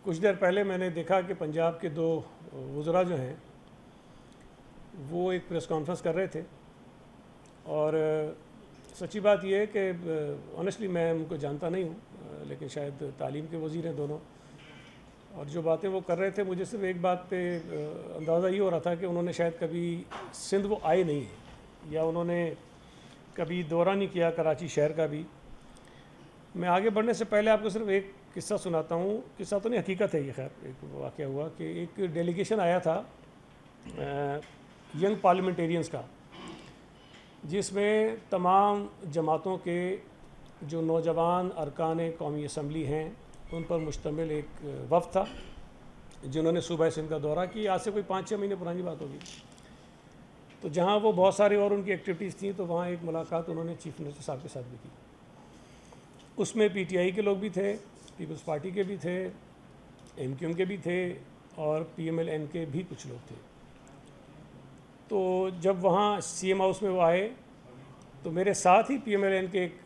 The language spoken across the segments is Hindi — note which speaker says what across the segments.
Speaker 1: कुछ देर पहले मैंने देखा कि पंजाब के दो वज़रा जो हैं वो एक प्रेस कॉन्फ्रेंस कर रहे थे और सच्ची बात यह है कि ऑनेस्टली मैं उनको जानता नहीं हूँ, लेकिन शायद तालीम के वज़ीर हैं दोनों। और जो बातें वो कर रहे थे मुझे सिर्फ एक बात पे अंदाज़ा ये हो रहा था कि उन्होंने शायद कभी सिंध वो आए नहीं है या उन्होंने कभी दौरा नहीं किया कराची शहर का भी। मैं आगे बढ़ने से पहले आपको सिर्फ एक किस्सा सुनाता हूँ। किस्सा तो नहीं, हकीकत है ये। खैर एक वाक़या हुआ कि एक डेलीगेशन आया था यंग पार्लियामेंटेरियंस का, जिसमें तमाम जमातों के जो नौजवान अरकान कौमी असम्बली हैं उन पर मुश्तमिल एक वफ़द था, जिन्होंने सूबा सिंध का दौरा किया। आज से कोई 5-6 महीने पुरानी बात होगी। तो जहाँ वो बहुत सारी और उनकी एक्टिविटीज़ थी, तो वहाँ एक मुलाकात उन्होंने चीफ मिनिस्टर साहब के साथ भी की। उसमें पीटीआई के लोग भी थे, पीपल्स पार्टी के भी थे, एमक्यूएम के भी थे और पीएमएलएन के भी कुछ लोग थे। तो जब वहाँ सीएम हाउस में वो आए तो मेरे साथ ही पीएमएलएन के एक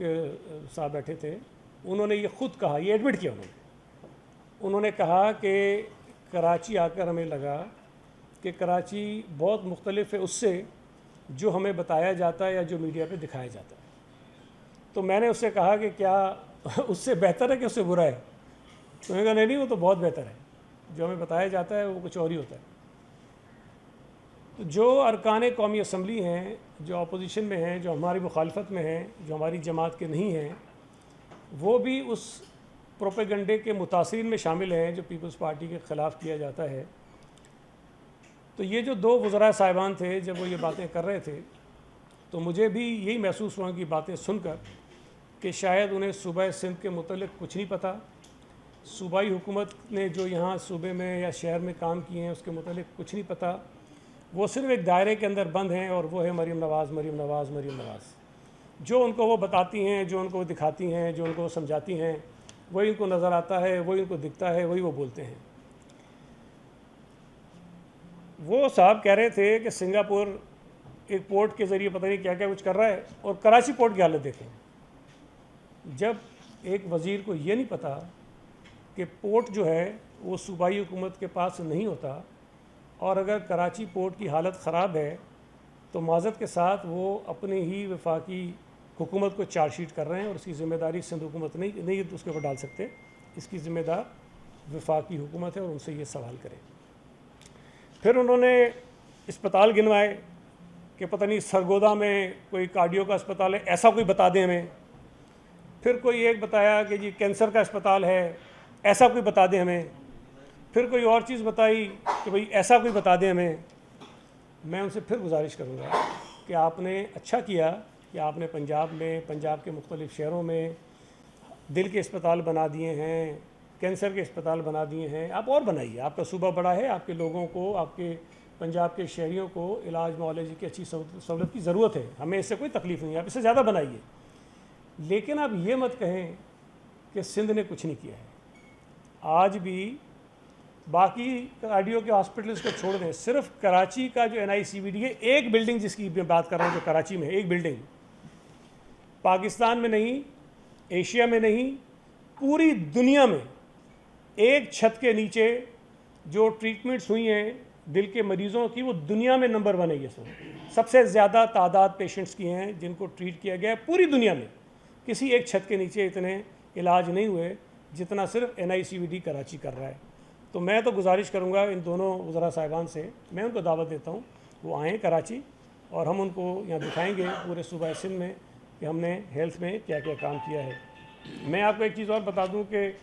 Speaker 1: साहब बैठे थे। उन्होंने ये ख़ुद कहा, ये एडमिट किया उन्होंने कहा कि कराची आकर हमें लगा कि कराची बहुत मुख्तलिफ है उससे जो हमें बताया जाता है या जो मीडिया पे दिखाया जाता है। तो मैंने उससे कहा कि क्या उससे बेहतर है कि उससे बुरा है? तो मैंने कहा नहीं, वो तो बहुत बेहतर है, जो हमें बताया जाता है वो कुछ और ही होता है। तो जो अरकान कौमी असम्बली हैं, जो अपोजिशन में हैं, जो हमारी मुखालफत में हैं, जो हमारी जमात के नहीं हैं, वो भी उस प्रोपेगंडे के मुतासिरीन में शामिल हैं जो पीपल्स पार्टी के ख़िलाफ़ किया जाता है। तो ये जो दो वज़रा साहिबान थे, जब वो ये बातें कर रहे थे तो मुझे भी यही महसूस हुआ कि बातें सुनकर कि शायद उन्हें सूबा सिंध के मुतल्लिक़ कुछ नहीं पता। सूबाई हुकूमत ने जो यहाँ सूबे में या शहर में काम किए हैं उसके मुतल्लिक़ कुछ नहीं पता। वो सिर्फ एक दायरे के अंदर बंद हैं और वो है मरीम नवाज़, मरीम नवाज़, मरीम नवाज़। जो उनको वो बताती हैं, जो उनको दिखाती हैं, जो उनको समझाती हैं, वही इनको नज़र आता है, वही इनको दिखता है, वही वो बोलते हैं। वो साहब कह रहे थे कि सिंगापुर एक पोर्ट के ज़रिए पता नहीं क्या क्या कुछ कर रहा है, और कराची पोर्ट की हालत देखें। जब एक वज़ीर को ये नहीं पता कि पोर्ट जो है वो सूबाई हुकूमत के पास नहीं होता, और अगर कराची पोर्ट की हालत ख़राब है तो माज़रत के साथ वो अपने ही वफाकी हुकूमत को चार्जशीट कर रहे हैं और उसकी ज़िम्मेदारी सिंध हुकूमत नहीं उसके ऊपर डाल सकते। इसकी ज़िम्मेदार वफाकी हुकूमत है और उनसे ये सवाल करें। फिर उन्होंने अस्पताल गिनवाए कि पता नहीं सरगोदा में कोई कार्डियो का अस्पताल है, ऐसा कोई बता दें हमें। फिर कोई एक बताया कि जी कैंसर का अस्पताल है, ऐसा कोई बता दें हमें। फिर कोई और चीज़ बताई कि भाई ऐसा कोई बता दें हमें। मैं उनसे फिर गुजारिश करूँगा कि आपने अच्छा किया कि आपने पंजाब में, पंजाब के मुख्तलिफ़ शहरों में दिल के अस्पताल बना दिए हैं, कैंसर के अस्पताल बना दिए हैं। आप और बनाइए, आपका सूबा बड़ा है, आपके लोगों को, आपके पंजाब के शहरियों को इलाज मुआलजे की अच्छी सहूलत की ज़रूरत है। हमें इससे कोई तकलीफ़ नहीं है, आप इससे ज़्यादा बनाइए। लेकिन आप ये मत कहें कि सिंध ने कुछ नहीं किया है। आज भी बाकी कार्डियो के हॉस्पिटल्स को छोड़ दें, सिर्फ कराची का जो NICVD है, एक बिल्डिंग जिसकी मैं बात कर रहा हूँ जो कराची में है, एक बिल्डिंग, पाकिस्तान में नहीं, एशिया में नहीं, पूरी दुनिया में एक छत के नीचे जो ट्रीटमेंट्स हुई हैं दिल के मरीज़ों की, वो दुनिया में नंबर 1 है। ये सबसे ज़्यादा तादाद पेशेंट्स की हैं जिनको ट्रीट किया गया है पूरी दुनिया में। किसी एक छत के नीचे इतने इलाज नहीं हुए जितना सिर्फ NICVD कराची कर रहा है। तो मैं तो गुजारिश करूँगा इन दोनों वज़रा साहिबान से, मैं उनको दावत देता हूँ वो आएँ कराची और हम उनको यहाँ दिखाएँगे पूरे सूबा सिंध में कि हमने हेल्थ में क्या क्या काम किया है। मैं आपको एक चीज़ और बता दूँ कि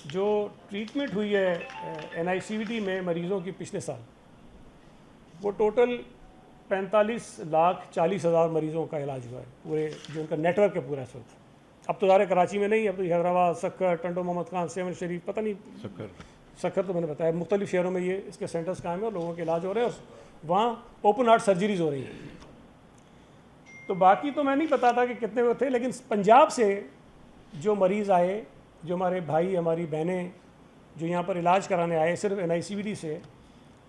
Speaker 1: जो ट्रीटमेंट हुई है NICVD में मरीज़ों की पिछले साल, वो टोटल 45,40,000 मरीज़ों का इलाज हुआ है पूरे, जो उनका नेटवर्क है पूरा इस वक्त। अब तो ज़ाहिर कराची में नहीं, अब तो हैदराबाद, सक्कर, टंडो मोहम्मद खान, सेवन शरीफ, पता नहीं सक्कर तो मैंने बताया, मुख्तलिफ़ शहरों में ये इसके सेंटर्स कायम है और लोगों के इलाज हो रहे हैं और वहाँ ओपन हार्ट सर्जरीज़ हो रही हैं। तो बाकी तो मैं नहीं पता था कि कितने वो थे, लेकिन पंजाब से जो मरीज़ आए, जो हमारे भाई, हमारी बहनें जो यहाँ पर इलाज कराने आए सिर्फ NICVD से,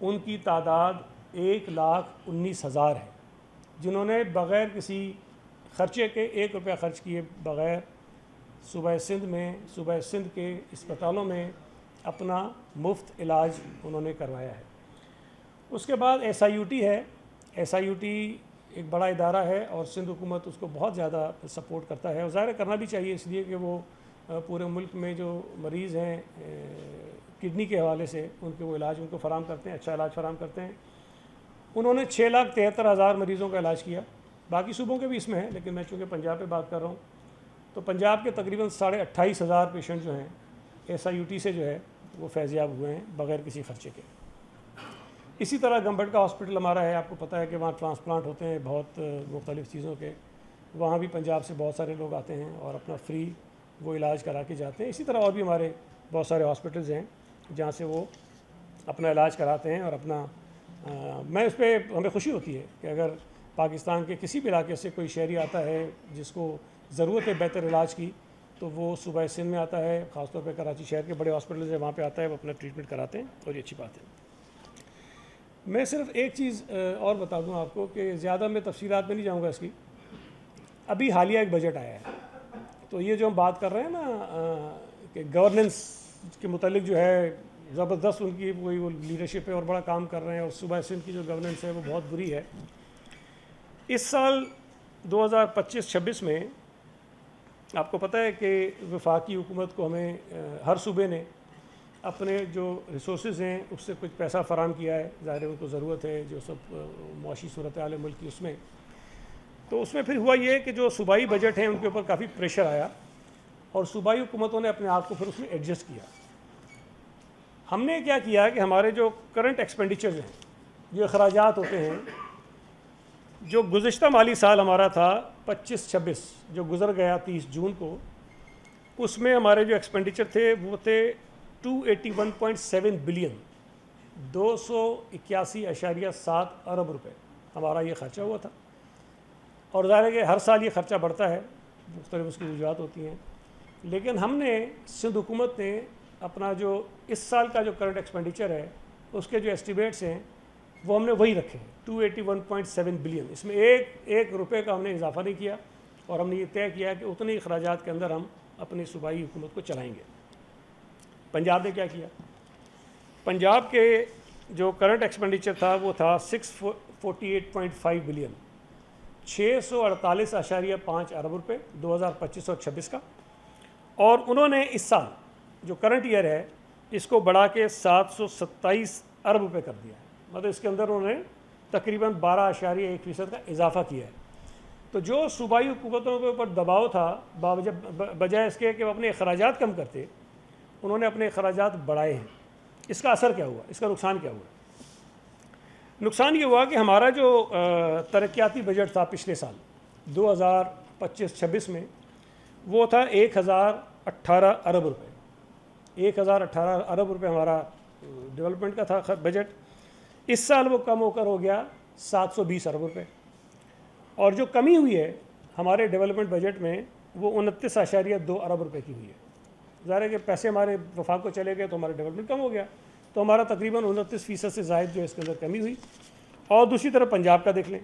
Speaker 1: उनकी तादाद 1,19,000 है, जिन्होंने बग़ैर किसी ख़र्चे के 1 रुपया ख़र्च किए बग़ैर सूबा सिंध में, सूबा सिंध के अस्पतालों में अपना मुफ्त इलाज उन्होंने करवाया है। उसके बाद SIUT है। SIUT एक बड़ा इदारा है और सिंध हुकूमत उसको बहुत ज़्यादा सपोर्ट करता है और ज़ाहिर करना भी चाहिए, इसलिए कि वो पूरे मुल्क में जो मरीज़ हैं किडनी के हवाले से उनके वो इलाज उनको फ़राम करते हैं, अच्छा इलाज फ़राम करते हैं। उन्होंने 6,73,000 मरीज़ों का इलाज किया। बाकी सूबों के भी इसमें है, लेकिन मैं चूँकि पंजाब पे बात कर रहा हूँ, तो पंजाब के तकरीबन 28,500 पेशेंट जो हैं SIUT से जो है वो फैज़याब हुए हैं बग़ैर किसी ख़र्चे के। इसी तरह गंबट का हॉस्पिटल हमारा है, आपको पता है कि वहाँ ट्रांसप्लांट होते हैं बहुत मुख्तलिफ़ चीज़ों के, वहाँ भी पंजाब से बहुत सारे लोग आते हैं और अपना फ्री वो इलाज करा के जाते हैं। इसी तरह और भी हमारे बहुत सारे हॉस्पिटल्स हैं जहाँ से वो अपना इलाज कराते हैं और अपना मैं उस पर हमें खुशी होती है कि अगर पाकिस्तान के किसी भी इलाके से कोई शहरी आता है जिसको ज़रूरत है बेहतर इलाज की, तो वो सूबा सिंध में आता है, ख़ासतौर पर कराची शहर के बड़े हॉस्पिटल है वहाँ पे आता है, वो अपना ट्रीटमेंट कराते हैं और ये अच्छी बात है। मैं सिर्फ एक चीज़ और बता दूं आपको कि ज़्यादा मैं तफसीलात में नहीं जाऊंगा इसकी। अभी हालिया एक बजट आया है, तो ये जो हम बात कर रहे हैं ना कि गवर्नेंस के मुतालिक जो है ज़बरदस्त उनकी वो लीडरशिप है और बड़ा काम कर रहे हैं और सूबा सिंध की जो गवर्नेंस है वो बहुत बुरी है। इस साल 2025-26 में आपको पता है कि वफाकी हुकूमत को हमें हर सूबे ने अपने जो रिसोर्सेज हैं उससे कुछ पैसा फ़राम किया है, ज़ाहिर है उनको ज़रूरत है जो सब मुआशी सूरत हाल मुल्क की उसमें। तो उसमें फिर हुआ ये कि जो सूबाई बजट हैं उनके ऊपर काफ़ी प्रेशर आया और सूबाई हुकूमतों ने अपने आप को फिर उसमें एडजस्ट किया। हमने क्या किया कि हमारे जो करंट एक्सपेंडिचर्स हैं, जो अखराजात होते हैं, जो गुज़िश्ता माली साल हमारा था 25-26 जो गुज़र गया 30 जून को, उसमें हमारे जो एक्सपेंडिचर थे वो थे 281.7 बिलियन, 281.7 अरब रुपए हमारा ये ख़र्चा हुआ था। और ज़ाहिर है कि हर साल ये ख़र्चा बढ़ता है, मुख्तलिफ उसकी वजूहत होती हैं, लेकिन हमने सिंध हुकूमत ने अपना जो इस साल का जो करंट एक्सपेंडिचर है उसके जो एस्टिमेट्स हैं वो हमने वही रखे हैं 281.7 बिलियन। इसमें एक रुपये का हमने इजाफा नहीं किया और हमने ये तय किया कि उतने अखराजात के अंदर हम अपनी सूबाई हुकूमत को चलाएँगे। पंजाब ने क्या किया? पंजाब के जो करंट एक्सपेंडिचर था वो था 648.5 बिलियन, 648.5 अरब रुपये 2025 और 26 का। और उन्होंने इस साल जो करंट ईयर है इसको बढ़ा के 727 अरब रुपये कर दिया है, मतलब इसके अंदर उन्होंने तकरीबन 12.1% का इजाफा किया है। तो जो सूबाई हुकूमतों के ऊपर दबाव था बजाय इसके कि वो अपने अखराजात कम करते, उन्होंने अपने अखराजात बढ़ाए हैं। इसका असर क्या हुआ, इसका नुकसान क्या हुआ? नुकसान ये हुआ कि हमारा जो तरक्याती बजट था पिछले साल 2025-26 में वो था 1018 अरब रुपये, 1018 अरब रुपये हमारा डेवलपमेंट का था बजट। इस साल वो कम होकर हो गया 720 अरब रुपये। और जो कमी हुई है हमारे डेवलपमेंट बजट में वो 29.2 अरब रुपये की हुई है। ज़ाहिर है कि पैसे हमारे वफाक को चले गए तो हमारा डेवलपमेंट कम हो गया, तो हमारा तकरीबन 29% से ज़ायद जो है इसके अंदर कमी हुई। और दूसरी तरफ पंजाब का देख लें,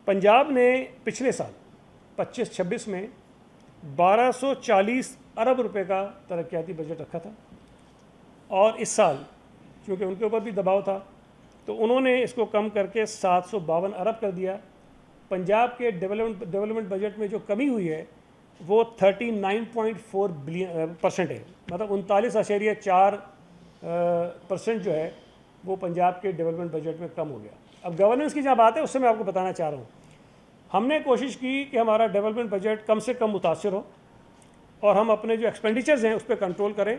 Speaker 1: पंजाब ने पिछले साल 25-26 में 1240 अरब रुपए का तरक्याती बजट रखा था और इस साल क्योंकि उनके ऊपर भी दबाव था तो उन्होंने इसको कम करके 752 अरब कर दिया। पंजाब के डेवलपमेंट बजट में जो कमी हुई है वो 39.4% है, मतलब 39.4% जो है वो पंजाब के डेवलपमेंट बजट में कम हो गया। अब गवर्नेंस की जहाँ बात है उससे मैं आपको बताना चाह रहा हूँ, हमने कोशिश की कि हमारा डेवलपमेंट बजट कम से कम मुतासिर हो और हम अपने जो एक्सपेंडिचर्स हैं उस पर कंट्रोल करें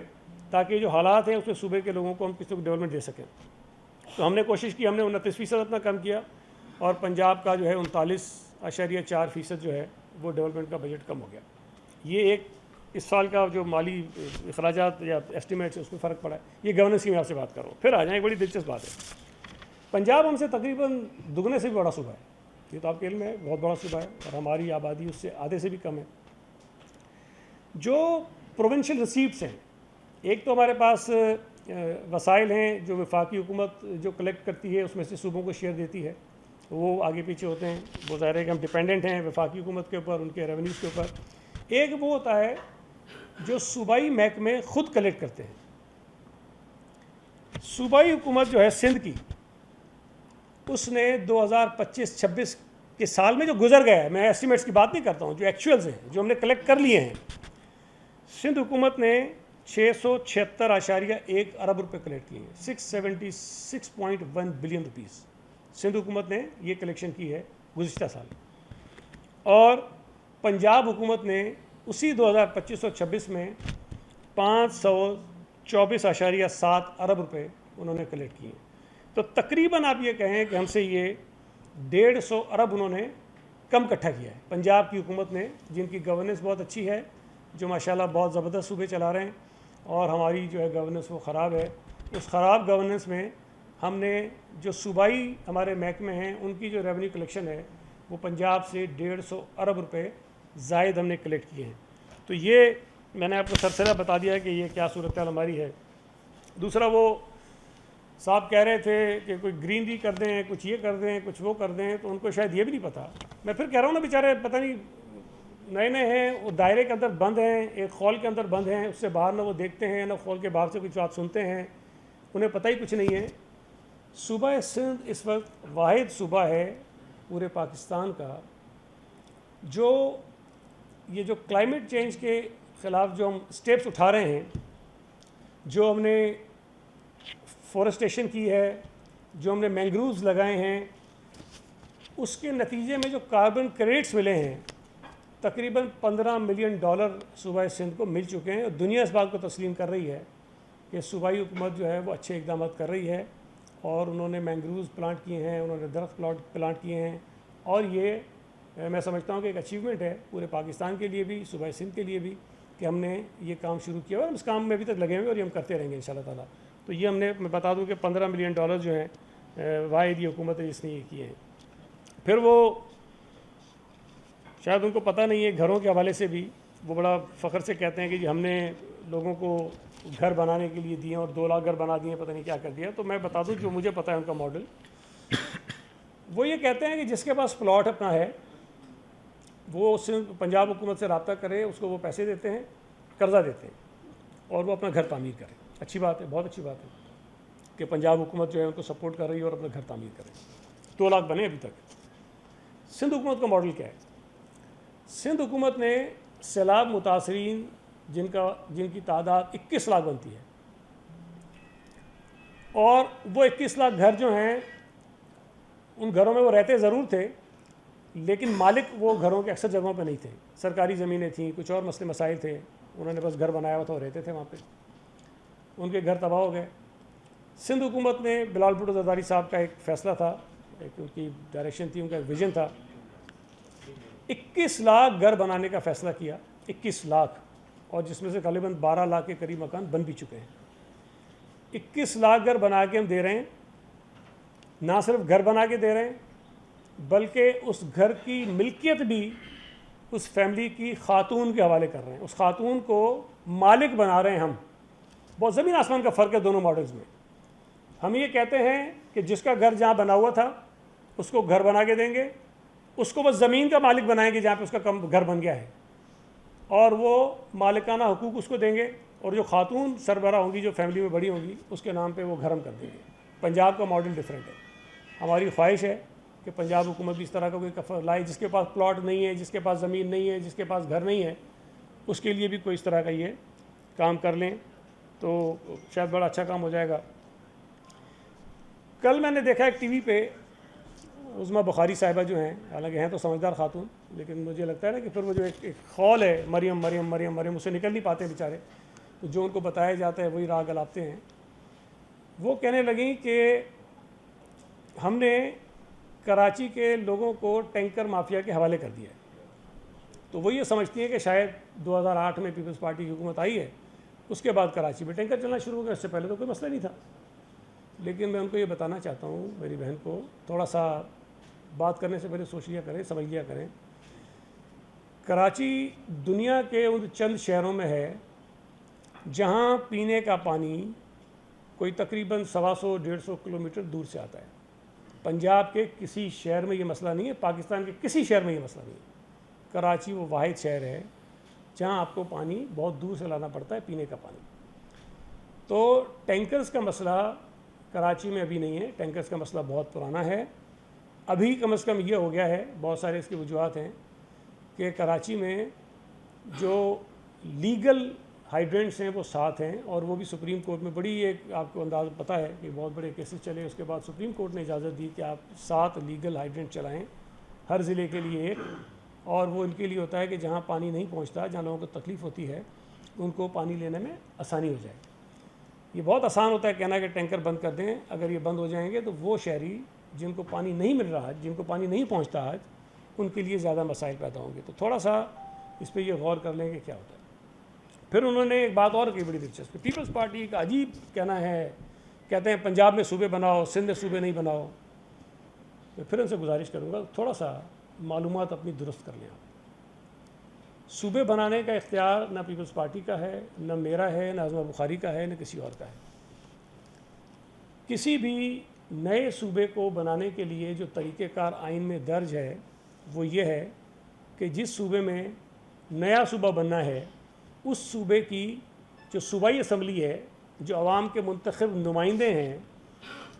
Speaker 1: ताकि जो हालात हैं उसमें सूबे के लोगों को हम किसी को डेवलपमेंट दे सकें। तो हमने कोशिश की, हमने 29% अपना कम किया और पंजाब का जो है 39.4% जो है वो डेवलपमेंट का बजट कम हो गया। ये एक इस साल का जो माली अखराजात या एस्टिमेट्स है उसमें फ़र्क पड़ा है। ये गवर्नेंस की मैं आपसे बात कर रहा हूँ। फिर आ जाए, बड़ी दिलचस्प बात है, पंजाब हमसे तकरीबन दुगने से भी बड़ा सूबा है, ये तो आपके इल्म में है, बहुत बड़ा सूबा है और हमारी आबादी उससे आधे से भी कम है। जो प्रोविंशियल रिसीप्ट्स हैं, एक तो हमारे पास वसाइल हैं जो वफाकी हुकूमत जो कलेक्ट करती है उसमें से सूबों को शेयर देती है, वो आगे पीछे होते हैं, वो ज़ाहिर है कि हम डिपेंडेंट हैं वफाकी हुकूमत के ऊपर, उनके रेवेन्यूज़ के ऊपर। एक वो होता है जो सूबाई महकमे ख़ुद कलेक्ट करते हैं, सूबाई हुकूमत जो है सिंध की, उसने 2025-26 के साल में जो गुजर गया है, मैं एस्टिमेट्स की बात नहीं करता हूँ, जो एक्चुअल्स हैं, जो हमने कलेक्ट कर लिए हैं, सिंध हुकूमत ने 676.1 अरब रुपए कलेक्ट किए हैं, 676.1 बिलियन रुपीज़ सिंध हुकूमत ने ये कलेक्शन की है गुज़िश्ता साल। और पंजाब हुकूमत ने उसी 2025-26 में 524.7 अरब रुपए उन्होंने कलेक्ट किए। तो तकरीबन आप ये कहें कि हमसे ये 150 अरब उन्होंने कम इकट्ठा किया है पंजाब की हुकूमत ने, जिनकी गवर्नेंस बहुत अच्छी है, जो माशाल्लाह बहुत ज़बरदस्त सूबे चला रहे हैं, और हमारी जो है गवर्नेंस वो ख़राब है। उस ख़राब गवर्नेंस में हमने जो सूबाई हमारे महकमे हैं, उनकी जो रेवेन्यू कलेक्शन है वो पंजाब से 150 अरब रुपए ज़ायद हमने कलेक्ट किए हैं। तो ये मैंने आपको सरसरा बता दिया है कि ये क्या सूरत हाल हमारी है। दूसरा, वो साहब कह रहे थे कि कोई ग्रीनरी कर दें, कुछ ये कर दें, कुछ वो कर दें, तो उनको शायद ये भी नहीं पता। मैं फिर कह रहा हूँ ना, बेचारे पता नहीं नए नए हैं, वो दायरे के अंदर बंद हैं, एक खौल के अंदर बंद हैं, उससे बाहर ना वो देखते हैं ना खौल के बाहर से कुछ बात सुनते हैं, उन्हें पता ही कुछ नहीं है। सूबा सिंध इस वक्त वाहिद सूबा है पूरे पाकिस्तान का जो ये जो क्लाइमेट चेंज के ख़िलाफ़ जो हम स्टेप्स उठा रहे हैं, जो हमने फॉरेस्टेशन की है, जो हमने मैंग्रोव्स लगाए हैं, उसके नतीजे में जो कार्बन क्रेडिट्स मिले हैं, तकरीबन $15 मिलियन सूबाई सिंध को मिल चुके हैं। और दुनिया इस बात को तस्लीम कर रही है कि सूबाई हुकूमत जो है वो अच्छे इक़दाम कर रही है, और उन्होंने मैंग्रोव्स प्लांट किए हैं, उन्होंने दरख्त प्लांट किए हैं, और ये मैं समझता हूँ कि एक अचीवमेंट है पूरे पाकिस्तान के लिए भी, सूबाई सिंध के लिए भी, कि हमने ये काम शुरू किया और इस काम में अभी तक लगे हुए और ये हम करते रहेंगे इंशाल्लाह ताला। तो ये हमने, मैं बता दूं कि $15 मिलियन जो हैं वाहिद ये हुकूमत है जिसने ये किए हैं। फिर वो शायद उनको पता नहीं है, घरों के हवाले से भी वो बड़ा फ़ख्र से कहते हैं कि जी हमने लोगों को घर बनाने के लिए दिए और 2 लाख घर बना दिए, पता नहीं क्या कर दिया। तो मैं बता दूं जो मुझे पता है उनका मॉडल, वो ये कहते हैं कि जिसके पास प्लॉट अपना है वो सिर्फ पंजाब हुकूमत से रब्ता करे, उसको वो पैसे देते हैं, कर्ज़ा देते हैं, और वो अपना घर तामीर करे। अच्छी बात है, बहुत अच्छी बात है कि पंजाब हुकूमत जो है उनको सपोर्ट कर रही है और अपना घर तामीर करे। 2 लाख बने अभी तक। सिंध हुकूमत का मॉडल क्या है? सिंध हुकूमत ने सैलाब मुतासरीन जिनकी तादाद 21 लाख बनती है, और वो 21 लाख घर जो हैं, उन घरों में वो रहते ज़रूर थे, लेकिन मालिक वो घरों के अक्सर जगहों पे नहीं थे। सरकारी ज़मीनें थीं, कुछ और मसले मसाइल थे, उन्होंने बस घर बनाया हुआ था और रहते थे वहाँ पे, उनके घर तबाह हो गए। सिंध हुकूमत ने, बिलाल भुट्टो ज़रदारी साहब का एक फ़ैसला था, एक उनकी डायरेक्शन थी, उनका एक विजन था, 21 लाख घर बनाने का फ़ैसला किया। 21 लाख, और जिसमें से ग़ालिबन 12 लाख के करीब मकान बन भी चुके हैं। 21 लाख घर बना के हम दे रहे हैं। ना सिर्फ घर बना के दे रहे हैं, बल्कि उस घर की मिल्कियत भी उस फैमिली की खातून के हवाले कर रहे हैं, उस खातून को मालिक बना रहे हैं हम। बहुत ज़मीन आसमान का फ़र्क है दोनों मॉडल्स में। हम ये कहते हैं कि जिसका घर जहाँ बना हुआ था उसको घर बना के देंगे, उसको बस ज़मीन का मालिक बनाएंगे जहाँ पे उसका कम घर बन गया है, और वो मालिकाना हुकूक उसको देंगे, और जो खातून सरबराह होंगी, जो फैमिली में बड़ी होंगी, उसके नाम पे वो घर हम कर देंगे। पंजाब का मॉडल डिफरेंट है। हमारी ख्वाहिश है कि पंजाब हुकूमत भी इस तरह का कोई कफर लाए, जिसके पास प्लॉट नहीं है, जिसके पास ज़मीन नहीं है, जिसके पास घर नहीं है, उसके लिए भी कोई इस तरह का ये काम कर लें, तो शायद बड़ा अच्छा काम हो जाएगा। कल मैंने देखा एक टीवी पे उज़मा बुखारी साहिबा जो हैं, हालांकि हैं तो समझदार खातून, लेकिन मुझे लगता है ना कि फिर वो जो एक खौल है, मरियम मरियम मरियम मरियम, उससे निकल नहीं पाते बेचारे, तो जो उनको बताया जाता है वही राह गलाते हैं। वो कहने लगी कि हमने कराची के लोगों को टैंकर माफिया के हवाले कर दिया है। तो वो ये समझती हैं कि शायद 2008 में पीपल्स पार्टी की हुकूमत आई है, उसके बाद कराची में टैंकर चलना शुरू हो गया, उससे पहले तो कोई मसला नहीं था। लेकिन मैं उनको ये बताना चाहता हूँ, मेरी बहन को, थोड़ा सा बात करने से पहले सोच लिया करें, समझ लिया करें। कराची दुनिया के उन चंद शहरों में है जहाँ पीने का पानी कोई तकरीबन 125-150 किलोमीटर दूर से आता है। पंजाब के किसी शहर में ये मसला नहीं है, पाकिस्तान के किसी शहर में ये मसला नहीं है। कराची वो वाहिद शहर है जहाँ आपको पानी बहुत दूर से लाना पड़ता है, पीने का पानी। तो टैंकर्स का मसला कराची में अभी नहीं है, टैंकर्स का मसला बहुत पुराना है। अभी कम से कम ये हो गया है, बहुत सारे इसकी वजूहत हैं कि कराची में जो लीगल हाइड्रेंट्स हैं वो 7 हैं, और वो भी सुप्रीम कोर्ट में बड़ी एक आपको अंदाज़ पता है कि बहुत बड़े केसेस चले, उसके बाद सुप्रीम कोर्ट ने इजाज़त दी कि आप 7 लीगल हाइड्रेंट चलाएं हर ज़िले के लिए एक, और वो इनके लिए होता है कि जहाँ पानी नहीं पहुँचता, जहाँ लोगों को तकलीफ़ होती है, उनको पानी लेने में आसानी हो जाए। ये बहुत आसान होता है कहना कि टैंकर बंद कर दें, अगर ये बंद हो जाएंगे तो वो शहरी जिनको पानी नहीं मिल रहा, जिनको पानी नहीं पहुँचता आज, उनके लिए ज़्यादा मसाइल पैदा होंगे। तो थोड़ा सा इस पर ये गौर कर लें कि क्या होता है। फिर उन्होंने एक बात और की बड़ी दिलचस्प, पीपल्स पार्टी का अजीब कहना है, कहते हैं पंजाब में सूबे बनाओ, सिंध में सूबे नहीं बनाओ। मैं फिर उनसे गुजारिश करूँगा थोड़ा सा मालूमात अपनी दुरुस्त कर लें आप। सूबे बनाने का इख्तियार ना पीपल्स पार्टी का है, ना मेरा है, ना आज़मा बुखारी का है, ना किसी और का है। किसी भी नए सूबे को बनाने के लिए जो तरीक़ेकार आइन में दर्ज है वो ये है कि जिस सूबे में नया सूबा बनना है, उस सूबे की जो सूबाई असम्बली है, जो अवाम के मुंतखब नुमाइंदे हैं,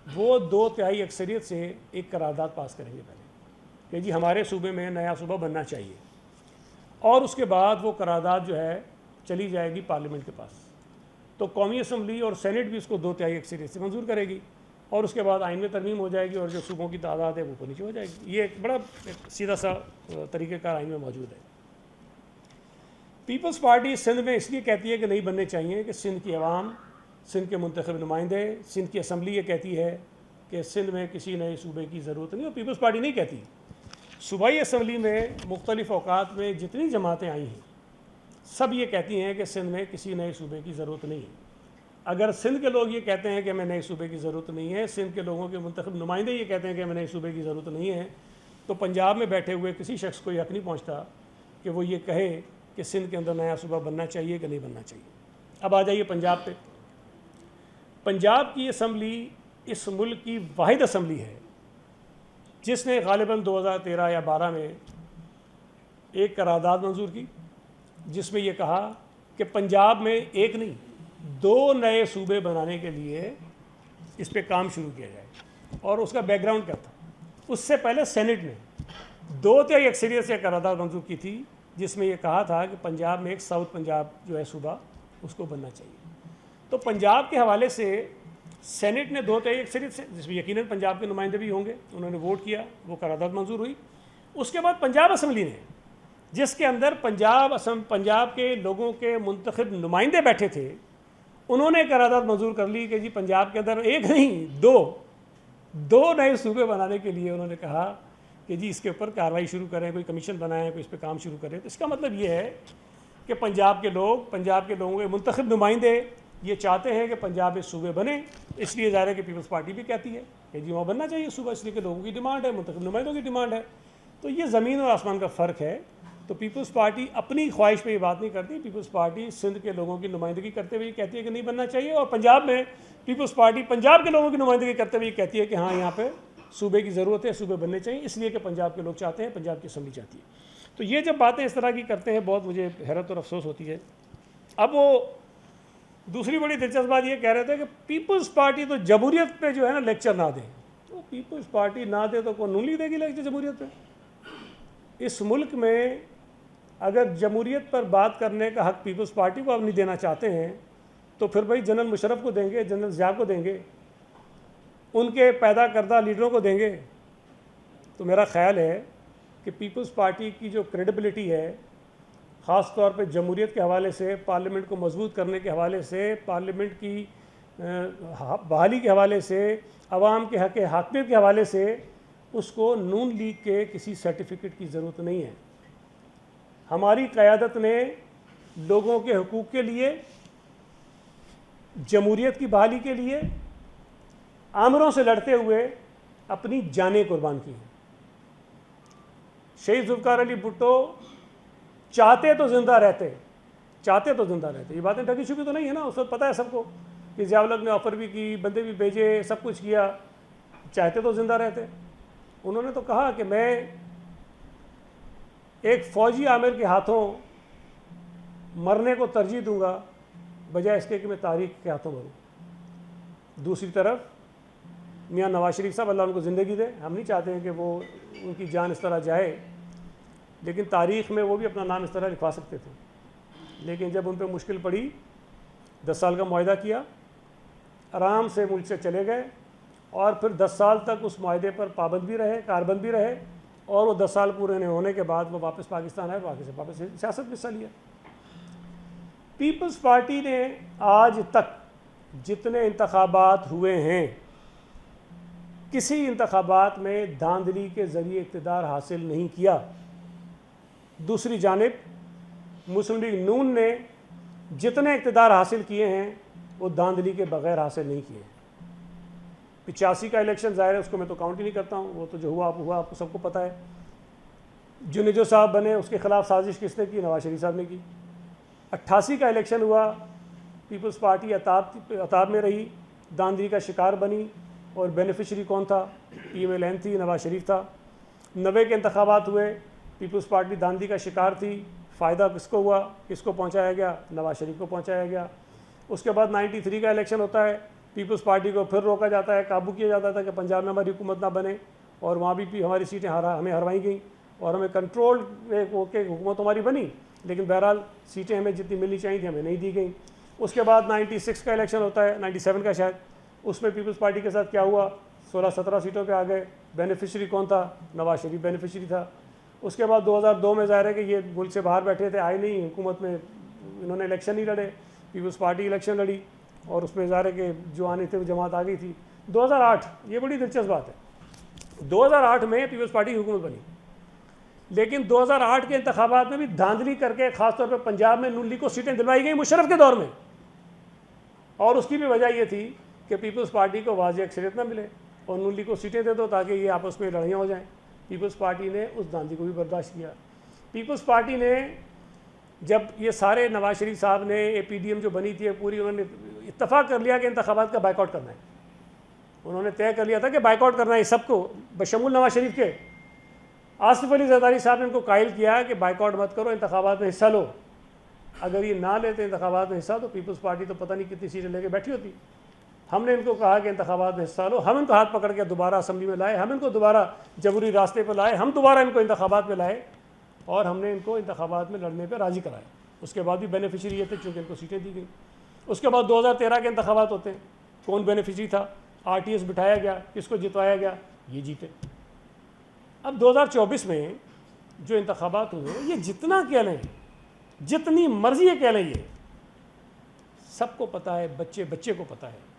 Speaker 1: वो 2/3 अक्सरियत से एक करारदाद पास करेंगे पहले कि जी हमारे सूबे में नया सूबा बनना चाहिए, और उसके बाद वो करारदाद जो है चली जाएगी पार्लियामेंट के पास। तो कौमी असम्बली और सेनेट भी उसको 2/3 अक्सरियत से मंजूर करेगी, और उसके बाद आइन में तरमीम हो जाएगी, और जो सूबों की तादाद है वो ऊपर नीचे हो जाएगी। ये एक बड़ा सीधा सा तरीक़ेकार आइन में मौजूद है। पीपल्स पार्टी सिंध में इसलिए कहती है कि नहीं बनने चाहिए कि सिंध की आवाम, सिंध के मुंतखब नुमाइंदे, सिंध की असम्बली ये कहती है कि सिंध में किसी नए सूबे की ज़रूरत नहीं। और पीपल्स पार्टी नहीं कहती। सूबाई असम्बली में मुख्तलिफ़ औकात में जितनी जमातें आई हैं, सब ये कहती हैं कि सिंध में किसी नए सूबे की ज़रूरत नहीं है। अगर सिंध के लोग ये कहते हैं कि हमें नए सूबे की ज़रूरत नहीं है, सिंध के लोगों के मुंतखब नुमाइंदे ये कहते हैं कि हमें नए सूबे की ज़रूरत नहीं है, तो पंजाब में बैठे हुए किसी शख्स को हक़ नहीं पहुँचता कि वो ये कहे कि सिंध के अंदर नया सूबा बनना चाहिए कि नहीं बनना चाहिए। अब आ जाइए पंजाब पे। पंजाब की असम्बली इस मुल्क की वाहिद असम्बली है जिसने गालिबन 2013 या 12 में एक करारदाद मंजूर की, जिसमें यह कहा कि पंजाब में एक नहीं 2 नए सूबे बनाने के लिए इस पे काम शुरू किया जाए। और उसका बैकग्राउंड क्या था? उससे पहले सेनेट ने 2/3 अक्सरियत से करारदाद मंजूर की थी, जिसमें यह कहा था कि पंजाब में एक साउथ पंजाब जो है सूबा, उसको बनना चाहिए। तो पंजाब के हवाले से सेनेट ने 2/3 अक्सरियत से, जिसमें यकीनन पंजाब के नुमाइंदे भी होंगे, उन्होंने वोट किया, वो करारदाद मंजूर हुई। उसके बाद पंजाब असम्बली ने, जिसके अंदर पंजाब के लोगों के मुंतखब नुमाइंदे बैठे थे, उन्होंने करारदाद मंजूर कर ली कि जी पंजाब के अंदर एक नहीं 2 नए सूबे बनाने के लिए उन्होंने कहा कि जी इसके ऊपर कार्रवाई शुरू करें, कोई कमीशन बनाएं, कोई इस पर काम शुरू करें। तो इसका मतलब ये है कि पंजाब के लोगों के मुंतखब नुमाइंदे ये चाहते हैं कि पंजाब में सूबे बने। इसलिए ज़ाहिर है कि पीपल्स पार्टी भी कहती है कि जी वहाँ बनना चाहिए सूबा, इसलिए कि लोगों की डिमांड है, मुंतखब नुमाइंदों की डिमांड है। तो ये ज़मीन और आसमान का फ़र्क है। तो पीपल्स पार्टी अपनी ख्वाहिश पे ये बात नहीं करती। पीपल्स पार्टी सिंध के लोगों की नुमाइंदगी करते हुए कहती है कि नहीं बनना चाहिए, और पंजाब में पीपल्स पार्टी पंजाब के लोगों की नुमाइंदगी करते हुए कहती है कि हाँ यहाँ पे सूबे की ज़रूरत है, सूबे बनने चाहिए, इसलिए कि पंजाब के लोग चाहते हैं, पंजाब की असम्बली चाहती है। तो ये जब बातें इस तरह की करते हैं, बहुत मुझे हैरत और अफसोस होती है। अब वो दूसरी बड़ी दिलचस्प बात ये कह रहे थे कि पीपल्स पार्टी तो जमहूरियत पे जो है ना लेक्चर ना दें। तो पीपल्स पार्टी ना दे तो कौन नून लीग देगी लेक्चर जमहूरियत पे? इस मुल्क में अगर जमहूरियत पर बात करने का हक़ पीपल्स पार्टी को अब नहीं देना चाहते हैं, तो फिर भाई जनरल मुशर्रफ को देंगे, जनरल ज़िया को देंगे, उनके पैदा करदा लीडरों को देंगे। तो मेरा ख़्याल है कि पीपल्स पार्टी की जो क्रेडिबिलिटी है, ख़ास तौर पे जमहूरियत के हवाले से, पार्लियामेंट को मजबूत करने के हवाले से, पार्लियामेंट की बहाली के हवाले से, अवाम के हक़ हाकिमियत के हवाले से, उसको नून लीग के किसी सर्टिफिकेट की ज़रूरत नहीं है। हमारी क़यादत ने लोगों के हुकूक़ के लिए, जमहूरियत की बहाली के लिए आमरों से लड़ते हुए अपनी जानें कुर्बान की हैं। शहीद ज़ुल्फ़िकार अली भुट्टो चाहते तो ज़िंदा रहते, ये बातें ढकी छुपी तो नहीं है ना, उस वक्त पता है सबको कि ज़िया-उल-हक़ ने ऑफ़र भी की, बंदे भी भेजे, सब कुछ किया, चाहते तो ज़िंदा रहते। उन्होंने तो कहा कि मैं एक फ़ौजी आमिर के हाथों मरने को तरजीह दूंगा, बजाय इसके कि मैं तारीख के हाथों मरूँ। दूसरी तरफ मियाँ नवाज शरीफ साहब, अल्लाह उनको ज़िंदगी दे, हम नहीं चाहते हैं कि वो उनकी जान इस तरह जाए, लेकिन तारीख़ में वो भी अपना नाम इस तरह लिखवा सकते थे। लेकिन जब उन पर मुश्किल पड़ी, 10 साल का मुआहदा किया, आराम से मुल्क से चले गए और फिर 10 साल तक उस मुआहदे पर पाबंद भी रहे, कारबंद भी रहे, और वो 10 साल पूरे होने के बाद वो वापस पाकिस्तान आए, वापस सियासत में हिस्सा लिया। पीपल्स पार्टी ने आज तक जितने इंतखाबात हुए हैं, किसी इंतखाबात में धांधली के ज़रिए इक़्तिदार हासिल नहीं किया। दूसरी जानिब मुस्लिम लीग नून ने जितने इक़्तिदार हासिल किए हैं वो धांधली के बग़ैर हासिल नहीं किए। 85 का इलेक्शन ज़ाहिर है, उसको मैं तो काउंट ही नहीं करता हूँ, वो तो जो हुआ आपको सबको पता है। जुनेजो साहब बने, उसके ख़िलाफ़ साजिश किसने की? नवाज शरीफ साहब ने की। 88 का इलेक्शन हुआ, पीपल्स पार्टी अताब में रही, धांधली का शिकार बनी, और बेनिफिशरी कौन था? PMLN थी, नवाज शरीफ था। 90 के इंतखाबात हुए, पीपल्स पार्टी धांधली का शिकार थी, फ़ायदा किसको हुआ, किसको पहुंचाया गया? नवाज शरीफ को पहुंचाया गया। उसके बाद 93 का इलेक्शन होता है, पीपल्स पार्टी को फिर रोका जाता है, काबू किया जाता था कि पंजाब में हमारी हुकूमत ना बने, और वहाँ भी हमारी सीटें हमें हरवाई गई और हमें कंट्रोल होकर हुकूमत हमारी बनी, लेकिन बहरहाल सीटें हमें जितनी मिलनी चाहिए थी हमें नहीं दी गई। उसके बाद 96 का इलेक्शन होता है, 97 का शायद, उसमें पीपल्स पार्टी के साथ क्या हुआ? 16-17 सीटों पे आ गए। बेनिफिशरी कौन था? नवाज शरीफ बेनिफिशरी था। उसके बाद 2002 में ज़ाहिर है कि ये मुल्क से बाहर बैठे थे, आए नहीं हुकूमत में, इन्होंने इलेक्शन नहीं लड़े, पीपल्स पार्टी इलेक्शन लड़ी और उसमें ज़ाहिर है कि जो आने थे वो जमात आ गई थी। 2008, ये बड़ी दिलचस्प बात है, 2008 में पीपल्स पार्टी की हुकूमत बनी, लेकिन 2008 के इंतखाबात में भी धांधली करके ख़ासतौर पर पंजाब में नून लीग को सीटें दिलवाई गई मुशर्रफ के दौर में, और उसकी भी वजह ये थी कि पीपल्स पार्टी को वाज़ेह अक्सरियत न मिले और नून लीग को सीटें दे दो ताकि ये आपस में लड़ाइयाँ हो जाएं। पीपल्स पार्टी ने उस धांधली को भी बर्दाश्त किया। पीपल्स पार्टी ने जब ये सारे नवाज शरीफ साहब ने APDM जो बनी थी पूरी, उन्होंने इत्तफाक कर लिया कि इंतखाबात का बाइकआउट करना है। उन्होंने तय कर लिया था कि बाइकआउट करना है सबको, बशमूल नवाज शरीफ के। आसिफ अली जरदारी साहब ने इनको कायल किया कि बाइकआउट मत करो, इंतखाबात में हिस्सा लो। अगर ये ना लेते इंतखाबात में हिस्सा तो पीपल्स पार्टी तो पता नहीं कितनी सीटें लेके बैठी होती। हमने इनको कहा कि इंतखाबात में हिस्सा लो, हम इनको हाथ पकड़ के दोबारा असम्बली में लाए, हम इनको दोबारा जबरी रास्ते पर लाए, हम दोबारा इनको इंतखाबात में लाए और हमने इनको इंतखाबात में लड़ने पर राज़ी कराया। उसके बाद भी बेनिफिशरी ये थे चूँकि इनको सीटें दी गई। उसके बाद 2013 के इंतखाबात होते हैं, कौन बेनिफिशरी था? RTS बिठाया गया, किसको जितवाया गया? ये जीते। अब 2024 में जो इंतखाबात हुए, ये जितना कह लें, जितनी मर्जी ये कह लें, ये सबको पता है, बच्चे बच्चे को पता है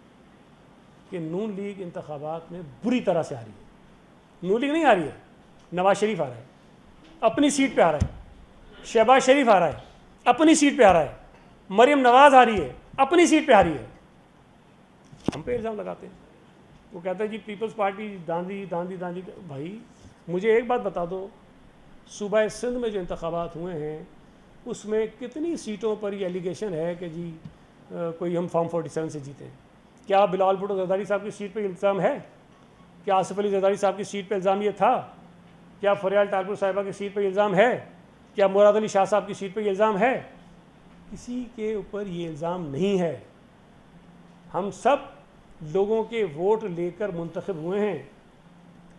Speaker 1: कि नून लीग इंतखाबात में बुरी तरह से आ रही है। नून लीग नहीं आ रही है, नवाज शरीफ आ रहा है, अपनी सीट पे आ रहा है। शहबाज शरीफ आ रहा है, अपनी सीट पे आ रहा है। मरियम नवाज आ रही है, अपनी सीट पे आ रही है। हम पे इल्ज़ाम लगाते हैं, वो कहता है जी पीपल्स पार्टी धांधली धांधली धांधली। भाई मुझे एक बात बता दो, सूबा सिंध में जो इंतखाबात हुए हैं उसमें कितनी सीटों पर ये एलिगेशन है कि जी कोई हम फॉर्म 47 से जीते? क्या बिलावल भुट्टो जरदारी साहब की सीट पे इल्ज़ाम है? क्या आसिफ अली जरदारी साहब की सीट पे इल्ज़ाम ये था? क्या फरियाल टालपुर साहिबा की सीट पे इल्ज़ाम है? क्या मुराद अली शाह साहब की सीट पे इल्ज़ाम है? किसी के ऊपर ये इल्ज़ाम नहीं है। हम सब लोगों के वोट लेकर मुंतखब हुए हैं।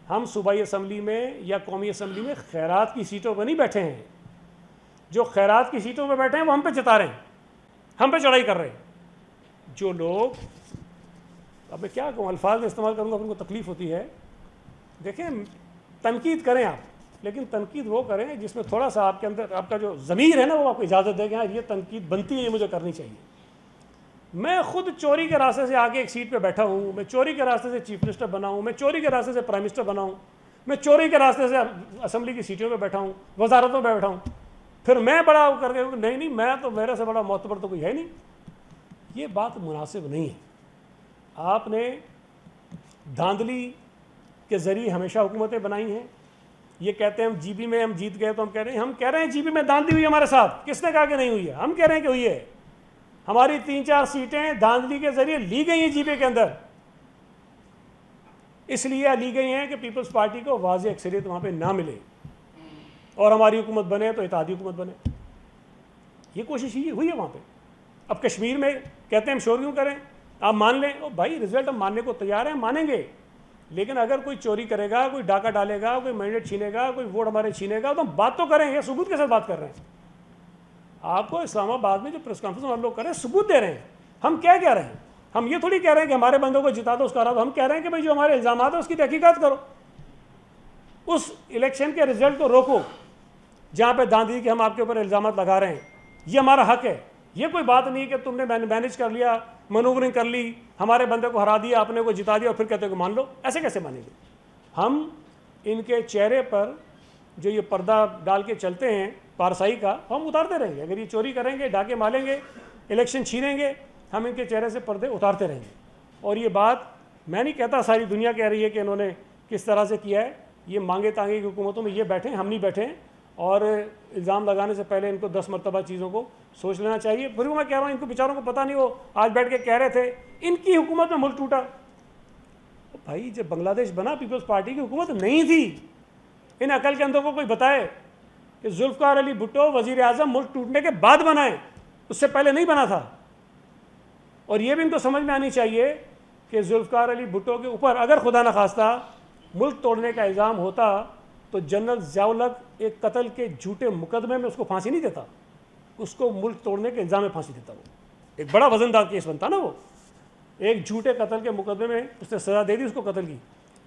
Speaker 1: हम सूबाई असम्बली में या कौमी असम्बली में खैरात की सीटों पर नहीं बैठे हैं। जो खैरात की सीटों पर बैठे हैं वो हम पे जता रहे हैं, हम पे चढ़ाई कर रहे हैं। जो लोग, अब मैं क्या कहूँ, अल्फाज में इस्तेमाल करूँगा, उनको तकलीफ़ होती है। देखें, तनकीद करें आप, लेकिन तनकीद वो करें जिसमें थोड़ा सा आपके अंदर आपका जो ज़मीर है ना वो आपको इजाज़त देगा, ये तनकीद बनती है, ये मुझे करनी चाहिए। मैं खुद चोरी के रास्ते से आके एक सीट पे बैठा हूँ, मैं चोरी के रास्ते से चीफ मिनिस्टर बना हूँ, मैं चोरी के रास्ते से प्राइम मिनिस्टर बना हूँ, मैं चोरी के रास्ते से असम्बली की सीटों पे बैठा हूँ, वजारतों में बैठा हूँ। फिर मैं बड़ा करके नहीं मैं तो, मेरे से बड़ा मोतबर तो कोई है नहीं। ये बात मुनासिब नहीं है। आपने धांधली के ज़रिए हमेशा हुकूमतें बनाई हैं। ये कहते हैं हम GB में हम जीत गए, तो हम कह रहे हैं GB में धांधली हुई हमारे साथ। किसने कहा कि नहीं हुई है? हम कह रहे हैं कि हुई है। हमारी 3-4 सीटें धांधली के ज़रिए ली गई हैं GB के अंदर। इसलिए ली गई हैं कि पीपल्स पार्टी को वाज़ेह अक्सरियत वहाँ पे ना मिले और हमारी हुकूमत बने तो इत्तेहादी हुकूमत बने। ये कोशिश ही हुई है वहाँ पे। अब कश्मीर में कहते हैं हम शोर क्यों करें, आप मान लें। ओ भाई रिजल्ट हम मानने को तैयार हैं, मानेंगे, लेकिन अगर कोई चोरी करेगा, कोई डाका डालेगा, कोई मैंडेट छीनेगा, कोई वोट हमारे छीनेगा, तो हम बात तो करें। ये सबूत के साथ बात कर रहे हैं। आपको इस्लामाबाद में जो प्रेस कॉन्फ्रेंस हम लोग कर रहे हैं सबूत दे रहे हैं। हम क्या कह रहे हैं, हम ये थोड़ी कह रहे हैं कि हमारे बंदों को जिता दो उसका हरा दो। हम कह रहे हैं कि भाई जो हमारे इल्ज़ाम है उसकी तहकीकात करो, उस इलेक्शन के रिजल्ट को रोको जहाँ पे दांधी के हम आपके ऊपर इल्ज़ाम लगा रहे हैं। ये हमारा हक है। ये कोई बात नहीं कि तुमने मैनेज कर लिया, मनूवरिंग कर ली, हमारे बंदे को हरा दिया, अपने को जिता दिया और फिर कहते हो कि मान लो। ऐसे कैसे मानेंगे हम? इनके चेहरे पर जो ये पर्दा डाल के चलते हैं पारसाई का, हम उतारते रहेंगे। अगर ये चोरी करेंगे, डाके मारेंगे, इलेक्शन छीनेंगे, हम इनके चेहरे से पर्दे उतारते रहेंगे। और ये बात मैं नहीं कहता, सारी दुनिया कह रही है कि इन्होंने किस तरह से किया है। ये मांगे तांगे की हुकूमतों में ये बैठे हैं, हम नहीं बैठे हैं। और इल्ज़ाम लगाने से पहले इनको 10 मरतबा चीज़ों को सोच लेना चाहिए। फिर मैं कह रहा हूँ इनको बेचारों को पता नहीं, वो आज बैठ के कह रहे थे इनकी हुकूमत में मुल्क टूटा। तो भाई जब बांग्लादेश बना पीपल्स पार्टी की हुकूमत नहीं थी। इन अकल के अंदर को कोई बताए कि जुल्फ़िकार अली भुट्टो वज़ीर आज़म मुल्क टूटने के बाद बनाए, उससे पहले नहीं बना था। और ये भी इनको समझ में आनी चाहिए कि जुल्फ़िकार अली भुट्टो के ऊपर अगर खुदा न खास्ता मुल्क तोड़ने का इल्ज़ाम होता तो जनरल ज़ियाउल-हक एक कत्ल के झूठे मुकदमे में उसको फांसी नहीं देता, उसको मुल्क तोड़ने के इल्ज़ाम में फांसी देता। वो एक बड़ा वजनदार केस बनता ना। वो एक झूठे कत्ल के मुकदमे में उसने सज़ा दे दी उसको कत्ल की।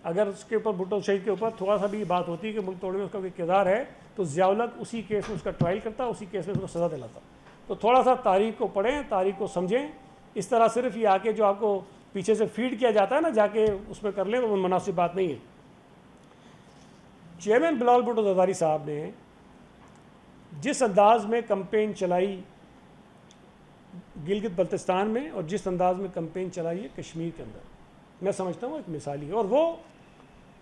Speaker 1: अगर उसके ऊपर भुट्टो शहीद के ऊपर थोड़ा सा भी बात होती कि मुल्क तोड़ने में उसका कोई किरदार है, तो ज़ियाउल-हक उसी केस में उसका ट्रायल करता, उसी केस में उसको सज़ा दिलाता। तो थोड़ा सा तारीख को पढ़ें, तारीख को समझें। इस तरह सिर्फ ये आके जो आपको पीछे से फीड किया जाता है ना, जाके उसमें कर लें, तो वो मुनासिब बात नहीं है। चेयरमैन बिलावल भुट्टो ज़रदारी साहब ने जिस अंदाज में कंपेन चलाई गिलगित बल्तिस्तान में और जिस अंदाज में कंपेन चलाई है कश्मीर के अंदर, मैं समझता हूँ एक मिसाली है। और वो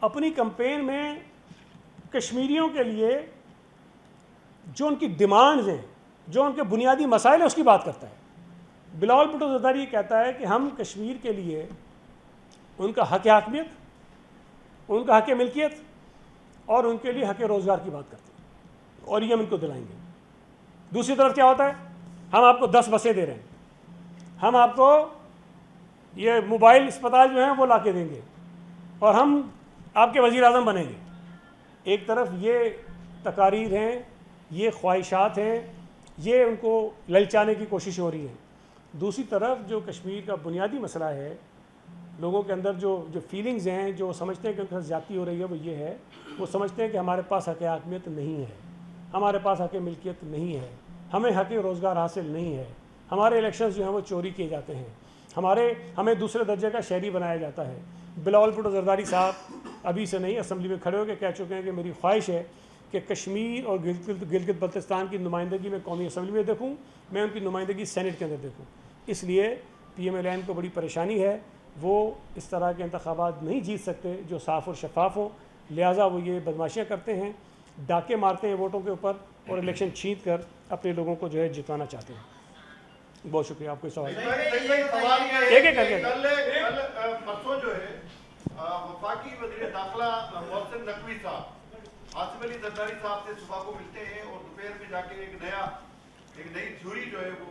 Speaker 1: अपनी कंपेन में कश्मीरियों के लिए जो उनकी डिमांड्स हैं, जो उनके बुनियादी मसाइल हैं, उसकी बात करता है। बिलावल भुट्टो ज़रदारी कहता है कि हम कश्मीर के लिए उनका हक़ हाकमियत, उनका हक़ मिल्कियत और उनके लिए हक़ रोज़गार की बात करते हैं, और ये हम इनको दिलाएंगे। दूसरी तरफ क्या होता है, हम आपको 10 बसें दे रहे हैं, हम आपको ये मोबाइल अस्पताल जो हैं वो ला के देंगे, और हम आपके वज़ीर आज़म बनेंगे। एक तरफ ये तकारीर हैं, ये ख्वाहिशात हैं, ये उनको ललचाने की कोशिश हो रही है। दूसरी तरफ जो कश्मीर का बुनियादी मसला है, लोगों के अंदर जो फीलिंग्स हैं, जो समझते हैं कि उनके साथ ज़्यादती हो रही है, वो ये है, वो समझते हैं कि हमारे पास हक़ हाकमियत नहीं है, हमारे पास हक़ मिल्कियत नहीं है, हमें हक़ रोज़गार हासिल नहीं है, हमारे इलेक्शंस जो हैं वो चोरी किए जाते हैं, हमें दूसरे दर्जे का शहरी बनाया जाता है। बिलावल भुट्टो ज़रदारी साहब अभी से नहीं, असम्बली में खड़े होकर कह चुके हैं कि मेरी ख्वाहिश है कि कश्मीर और गिलगित बल्तिस्तान की नुमाइंदगी में कौमी असम्बली में देखूँ, मैं उनकी नुमाइंदगी सेनेट के अंदर देखूँ। इसलिए PMLN को बड़ी परेशानी है, वो इस तरह के इंतखाबात नहीं जीत सकते जो साफ़ और शफाफ हो, लिहाजा वो ये बदमाशियाँ करते हैं, डाके मारते हैं वोटों के ऊपर और इलेक्शन छीन कर अपने लोगों को जो है जितवाना चाहते हैं। बहुत शुक्रिया। आपको सवाल एक एक करके
Speaker 2: परसों जो है वफाकी वज़ीर दाखिला मोहसिन नकवी साहब आसिफ अली ज़रदारी साहब से सुबह को मिलते हैं और दोपहर में जाके एक नई थ्योरी जो है वो